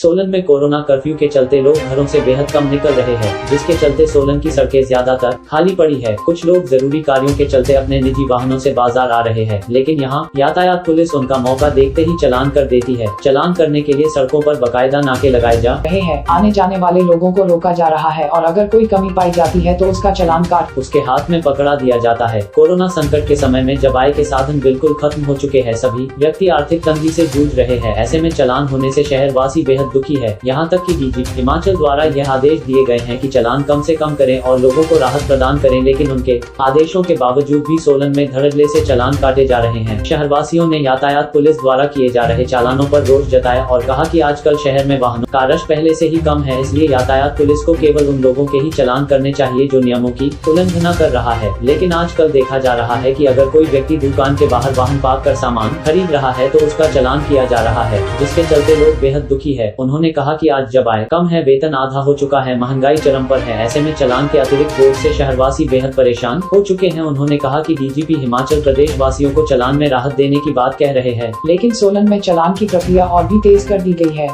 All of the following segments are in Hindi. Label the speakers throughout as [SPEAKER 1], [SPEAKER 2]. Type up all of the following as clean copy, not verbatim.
[SPEAKER 1] सोलन में कोरोना कर्फ्यू के चलते लोग घरों से बेहद कम निकल रहे हैं, जिसके चलते सोलन की सड़कें ज्यादातर खाली पड़ी है। कुछ लोग जरूरी कार्यों के चलते अपने निजी वाहनों से बाजार आ रहे हैं, लेकिन यहाँ यातायात पुलिस उनका मौका देखते ही चालान कर देती है। चालान करने के लिए सड़कों पर बकायदा नाके लगाए जा
[SPEAKER 2] रहे हैं। आने जाने वाले लोगों को रोका जा रहा है और अगर कोई कमी पाई जाती है तो उसका चालान काट
[SPEAKER 1] उसके हाथ में पकड़ा दिया जाता है। कोरोना संकट के समय में जब आय के साधन बिल्कुल खत्म हो चुके हैं, सभी व्यक्ति आर्थिक तंगी से जूझ रहे हैं। ऐसे में चालान होने से शहरवासी बेहद दुखी है। यहाँ तक कि डीजीपी हिमाचल द्वारा यह आदेश दिए गए हैं कि चालान कम से कम करें और लोगों को राहत प्रदान करें, लेकिन उनके आदेशों के बावजूद भी सोलन में धड़ल्ले से चालान काटे जा रहे हैं। शहरवासियों ने यातायात पुलिस द्वारा किए जा रहे चालानों पर रोष जताया और कहा कि आजकल शहर में वाहनों का रश पहले से ही कम है, इसलिए यातायात पुलिस को केवल उन लोगों के ही चालान करने चाहिए जो नियमों की उल्लंघना कर रहा है। लेकिन आजकल देखा जा रहा है कि अगर कोई व्यक्ति दुकान के बाहर वाहन पार्क कर सामान खरीद रहा है तो उसका चालान किया जा रहा है, जिसके चलते लोग बेहद दुखी है। उन्होंने कहा कि आज जब आय कम है, वेतन आधा हो चुका है, महंगाई चरम पर है, ऐसे में चालान के अतिरिक्त बोझ से शहरवासी बेहद परेशान हो चुके हैं। उन्होंने कहा कि डीजीपी हिमाचल प्रदेश वासियों को चालान में राहत देने की बात कह रहे हैं,
[SPEAKER 2] लेकिन सोलन में चालान की प्रक्रिया और भी तेज कर दी गई है।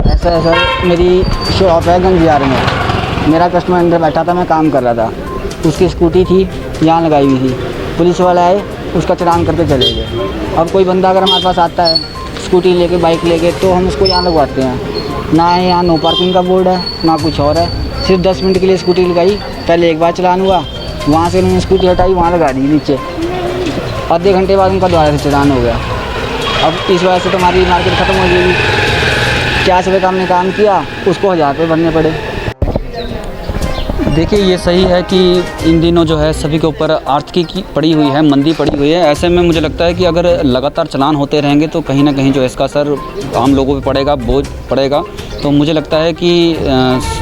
[SPEAKER 3] ऐसा है सर, मेरी शॉप है गंजियार में, मेरा कस्टमर अंदर बैठा था, मैं काम कर रहा था, उसकी स्कूटी थी यहाँ लगाई हुई थी, पुलिस वाले आए, उसका चालान करके चले गए। अब कोई बंदा अगर हमारे पास आता है स्कूटी लेके, बाइक लेके, तो हम उसको यहाँ लगवाते हैं। ना यहाँ नो पार्किंग का बोर्ड है, ना कुछ और है, सिर्फ 10 मिनट के लिए स्कूटी लगाई, पहले एक बार चालान हुआ, वहाँ से उन्होंने स्कूटी हटाई, वहाँ लगा दी नीचे, आधे घंटे बाद उनका दोबारा से चालान हो गया। अब इस वजह से तो हमारी मार्केट ख़त्म हो जाएगी। 40 रुपये का हमने काम किया, उसको 1000 रुपये भरने पड़े।
[SPEAKER 4] देखिए, ये सही है कि इन दिनों जो है सभी के ऊपर आर्थिकी पड़ी हुई है, मंदी पड़ी हुई है। ऐसे में मुझे लगता है कि अगर लगातार चालान होते रहेंगे तो कहीं ना कहीं जो है इसका असर आम लोगों पे पड़ेगा, बोझ पड़ेगा। तो मुझे लगता है कि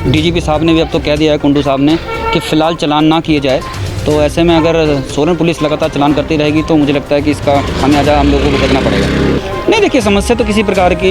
[SPEAKER 4] डीजीपी साहब ने भी अब तो कह दिया है, कुंडू साहब ने, कि फ़िलहाल चालान ना किए जाए। तो ऐसे में अगर सोलन पुलिस लगातार चालान करती रहेगी तो मुझे लगता है कि इसका खामियाजा हम लोगों को भुगतना पड़ेगा। नहीं, देखिए, समस्या तो किसी प्रकार की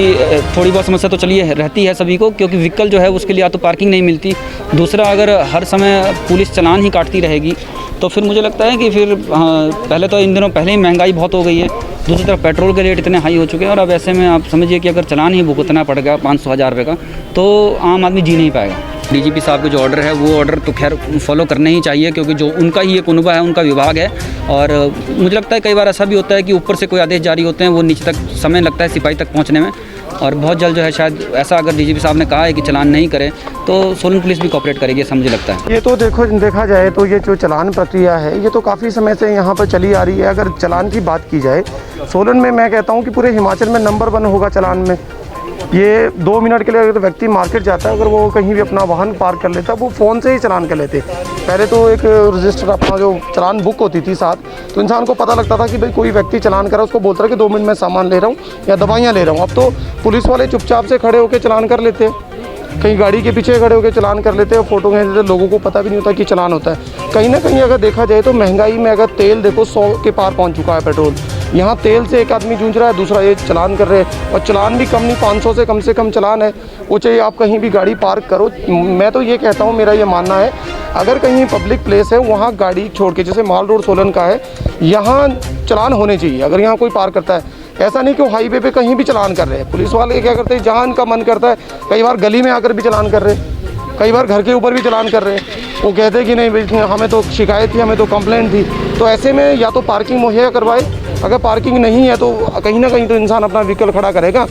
[SPEAKER 4] थोड़ी बहुत समस्या तो चलिए रहती है सभी को, क्योंकि व्हीकल जो है उसके लिए या तो पार्किंग नहीं मिलती, दूसरा अगर हर समय पुलिस चालान ही काटती रहेगी तो फिर मुझे लगता है कि फिर पहले तो इन दिनों पहले ही महंगाई बहुत हो गई है, दूसरी तरफ पेट्रोल के रेट इतने हाई हो चुके हैं, और अब ऐसे में आप समझिए कि अगर चालान ही भुगतना पड़ेगा 500-1000 रुपये का, तो आम आदमी जी नहीं पाएगा। डीजीपी साहब के जो ऑर्डर है वो ऑर्डर तो खैर फॉलो करने ही चाहिए, क्योंकि जो उनका ही एक अनुभव है, उनका विभाग है। और मुझे लगता है कई बार ऐसा भी होता है कि ऊपर से कोई आदेश जारी होते हैं, वो नीचे तक समय लगता है सिपाही तक पहुंचने में, और बहुत जल्द जो है शायद ऐसा अगर डीजीपी साहब ने कहा है कि चालान नहीं करें तो सोलन पुलिस भी कोऑपरेट करेगी, ऐसा मुझे लगता है।
[SPEAKER 5] ये तो देखा जाए तो ये जो चालान प्रक्रिया है ये तो काफ़ी समय से यहाँ पर चली आ रही है। अगर चालान की बात की जाए, सोलन में मैं कहता हूँ कि पूरे हिमाचल में नंबर 1 होगा चालान में। ये 2 मिनट के लिए अगर व्यक्ति मार्केट जाता है, अगर वो कहीं भी अपना वाहन पार्क कर लेता है, वो फ़ोन से ही चालान कर लेते। पहले तो एक रजिस्टर अपना जो चालान बुक होती थी साथ, तो इंसान को पता लगता था कि भाई कोई व्यक्ति चालान करा, उसको बोलता है कि 2 मिनट में सामान ले रहा हूँ या दवाइयाँ ले रहा हूँ। अब तो पुलिस वाले चुपचाप से खड़े होकर चालान कर लेते, कहीं गाड़ी के पीछे खड़े होकर चालान कर लेते हैं, फ़ोटो खींच देते, लोगों को पता भी नहीं होता कि चालान होता है। कहीं ना कहीं अगर देखा जाए तो महंगाई में अगर तेल देखो 100 के पार पहुंच चुका है पेट्रोल, यहाँ तेल से एक आदमी जूझ रहा है, दूसरा ये चालान कर रहे हैं, और चालान भी कम नहीं, 500 से कम चालान है। वो चाहिए आप कहीं भी गाड़ी पार्क करो। मैं तो ये कहता हूँ, मेरा ये मानना है, अगर कहीं पब्लिक प्लेस है वहाँ गाड़ी छोड़ के, जैसे माल रोड सोलन का है, यहाँ चालान होने चाहिए। अगर यहाँ कोई पार्क करता है, ऐसा नहीं कि वो हाईवे पे कहीं भी चालान कर रहे हैं। पुलिस वाले क्या करते हैं, जहाँ इनका मन करता है, कई बार गली में आकर भी चालान कर रहे हैं, कई बार घर के ऊपर भी चालान कर रहे हैं। वो कहते हैं कि नहीं भाई, हमें तो शिकायत थी, हमें तो कंप्लेंट थी। तो ऐसे में या तो पार्किंग मुहैया करवाए, अगर पार्किंग नहीं है तो कहीं ना कहीं तो इंसान अपना व्हीकल खड़ा करेगा।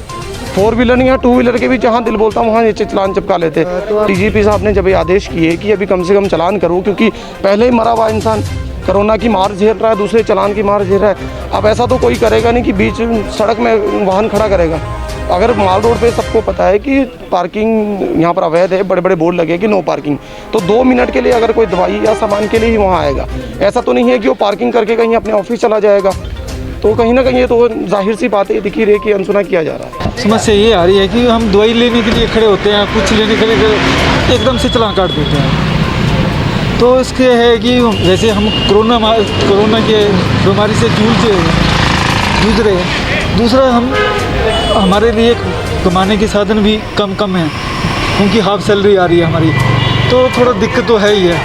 [SPEAKER 5] 4 व्हीलर या 2 व्हीलर के भी जहाँ दिल बोलता वहाँ नीचे चालान चिपका लेते। डीजीपी साहब ने जब ये आदेश किए कि अभी कम से कम चालान करो, क्योंकि पहले ही मरा हुआ इंसान कोरोना की मार झेल रहा है, दूसरे चालान की मार झेल रहा है। अब ऐसा तो कोई करेगा नहीं कि बीच सड़क में वाहन खड़ा करेगा। अगर माल रोड पे सबको पता है कि पार्किंग यहाँ पर अवैध है, बड़े बड़े बोर्ड लगे कि नो पार्किंग, तो 2 मिनट के लिए अगर कोई दवाई या सामान के लिए ही वहाँ आएगा। ऐसा तो नहीं है कि वो पार्किंग करके कहीं अपने ऑफिस चला जाएगा। तो कहीं ना कहीं ये तो जाहिर सी बात है, दिख ही रही कि अनसुना किया जा रहा है।
[SPEAKER 6] समस्या ये आ रही है कि हम दवाई लेने के लिए खड़े होते हैं, कुछ लेने के लिए एकदम से चालान काट देते हैं। तो इसके है कि जैसे हम कोरोना के बीमारी से जूझ रहे हैं, दूसरा हमारे लिए कमाने के साधन भी कम है, क्योंकि हाफ सैलरी आ रही है हमारी, तो थोड़ा दिक्कत तो है ही है।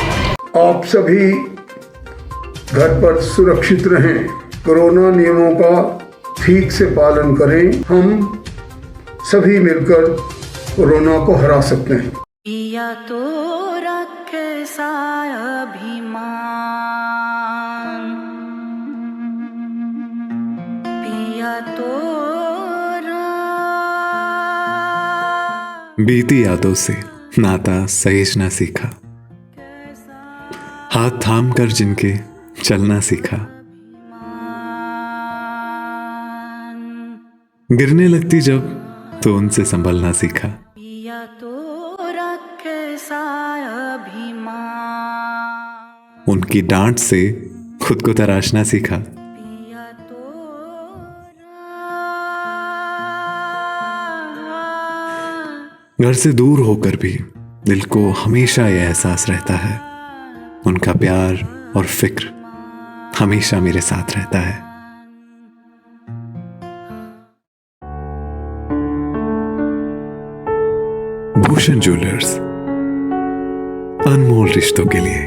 [SPEAKER 7] आप सभी घर पर सुरक्षित रहें, कोरोना नियमों का ठीक से पालन करें। हम सभी मिलकर कोरोना को हरा सकते हैं।
[SPEAKER 8] पिया तो रखे सा अभिमान, पिया तो
[SPEAKER 9] बीती यादों से नाता सहेजना सीखा, हाथ थाम कर जिनके चलना सीखा, गिरने लगती जब तो उनसे संभलना सीखा।
[SPEAKER 8] पिया तो रखे सा अभिमान,
[SPEAKER 9] उनकी डांट से खुद को तराशना सीखा।
[SPEAKER 8] पिया तो
[SPEAKER 9] घर से दूर होकर भी दिल को हमेशा यह एहसास रहता है, उनका प्यार और फिक्र हमेशा मेरे साथ रहता है। भूषण ज्वेलर्स, अनमोल रिश्तों के लिए।